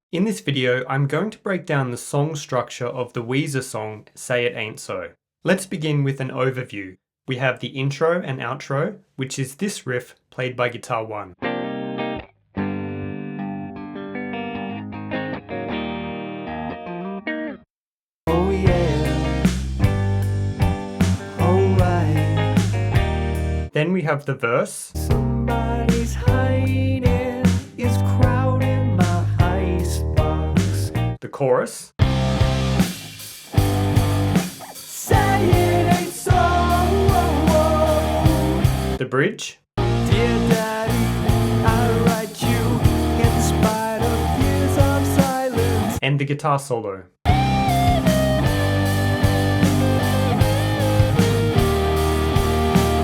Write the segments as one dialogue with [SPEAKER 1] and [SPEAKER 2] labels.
[SPEAKER 1] In this video, I'm going to break down the song structure of the Weezer song, Say It Ain't So. Let's begin with an overview. We have the intro and outro, which is this riff played by guitar 1.
[SPEAKER 2] Oh yeah, alright.
[SPEAKER 1] Then we have the verse.
[SPEAKER 2] Somebody's hiding, is crowding my icebox.
[SPEAKER 1] The chorus.
[SPEAKER 2] Say it ain't so.
[SPEAKER 1] The bridge.
[SPEAKER 2] Dear Daddy, I write you in spite of years of silence.
[SPEAKER 1] And the guitar solo.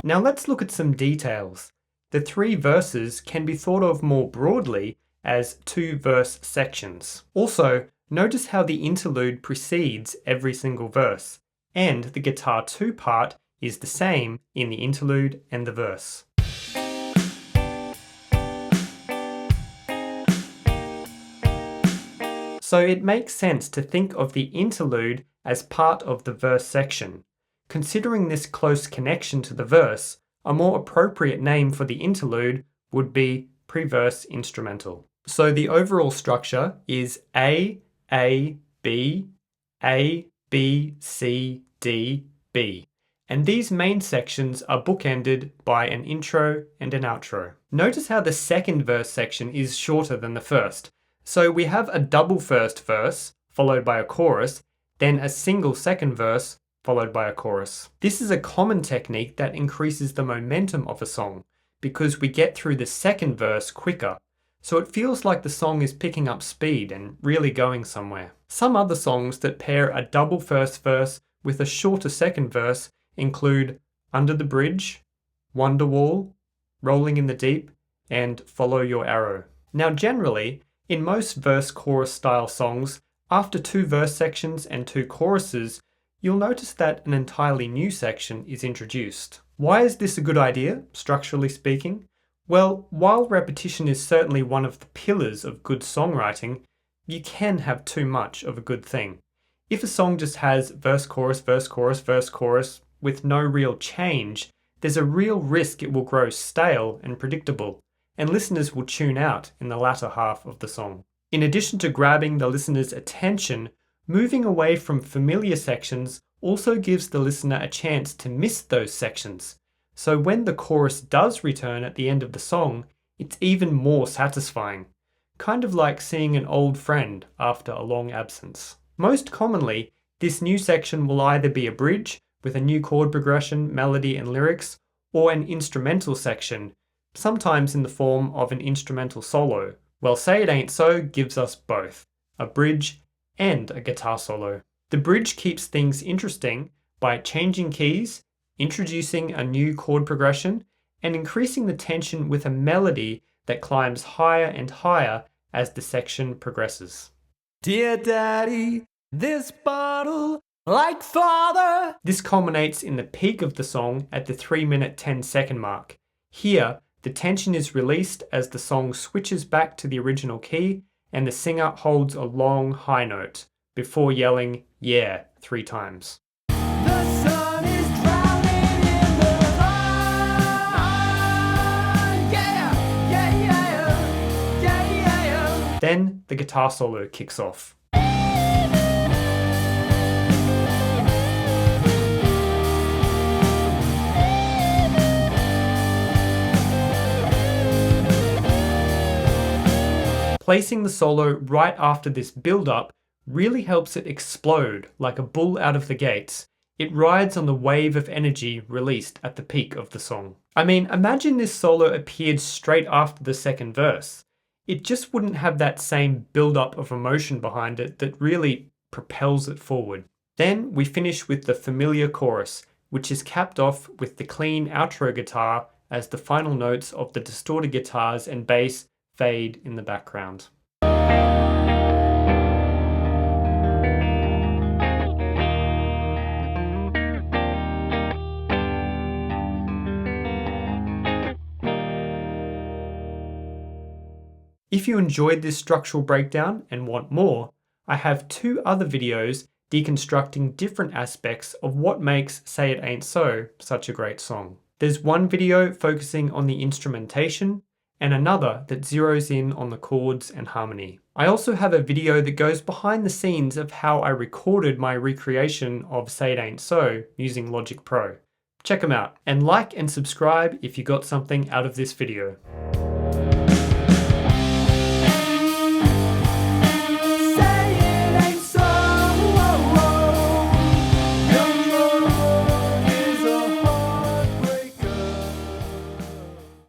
[SPEAKER 1] Now let's look at some details. The 3 verses can be thought of more broadly as 2 verse sections. Also, notice how the interlude precedes every single verse, and the guitar 2 part is the same in the interlude and the verse. So it makes sense to think of the interlude as part of the verse section. Considering this close connection to the verse, a more appropriate name for the interlude would be pre-verse instrumental. So the overall structure is A, B, A, B, C, D, B. And these main sections are bookended by an intro and an outro. Notice how the second verse section is shorter than the first. So we have a double first verse, followed by a chorus, then a single second verse, followed by a chorus. This is a common technique that increases the momentum of a song because we get through the second verse quicker, so it feels like the song is picking up speed and really going somewhere. Some other songs that pair a double first verse with a shorter second verse include Under the Bridge, Wonderwall, Rolling in the Deep, and Follow Your Arrow. Now generally, in most verse-chorus style songs, after 2 verse sections and 2 choruses, you'll notice that an entirely new section is introduced. Why is this a good idea, structurally speaking? Well, while repetition is certainly one of the pillars of good songwriting, you can have too much of a good thing. If a song just has verse, chorus, verse, chorus, verse, chorus, with no real change, there's a real risk it will grow stale and predictable, and listeners will tune out in the latter half of the song. In addition to grabbing the listener's attention, moving away from familiar sections also gives the listener a chance to miss those sections. So when the chorus does return at the end of the song, it's even more satisfying. Kind of like seeing an old friend after a long absence. Most commonly, this new section will either be a bridge with a new chord progression, melody and lyrics, or an instrumental section, sometimes in the form of an instrumental solo. Well, Say It Ain't So gives us both, a bridge and a guitar solo. The bridge keeps things interesting by changing keys, introducing a new chord progression, and increasing the tension with a melody that climbs higher and higher as the section progresses.
[SPEAKER 2] Dear Daddy, this bottle, like father.
[SPEAKER 1] This culminates in the peak of the song at the 3-minute 10-second mark. Here, the tension is released as the song switches back to the original key and the singer holds a long high note before yelling, "Yeah," 3 times.
[SPEAKER 2] The sun is drowning in the light. Yeah, yeah, yeah, yeah, yeah.
[SPEAKER 1] Then the guitar solo kicks off. Placing the solo right after this build-up really helps it explode like a bull out of the gates. It rides on the wave of energy released at the peak of the song. I mean, imagine this solo appeared straight after the second verse. It just wouldn't have that same build-up of emotion behind it that really propels it forward. Then we finish with the familiar chorus, which is capped off with the clean outro guitar as the final notes of the distorted guitars and bass fade in the background. If If you enjoyed this structural breakdown and want more, I have 2 other videos deconstructing different aspects of what makes Say It Ain't So such a great song. There's one video focusing on the instrumentation and another that zeroes in on the chords and harmony. I also have a video that goes behind the scenes of how I recorded my recreation of Say It Ain't So using Logic Pro. Check them out, and like and subscribe if you got something out of this video.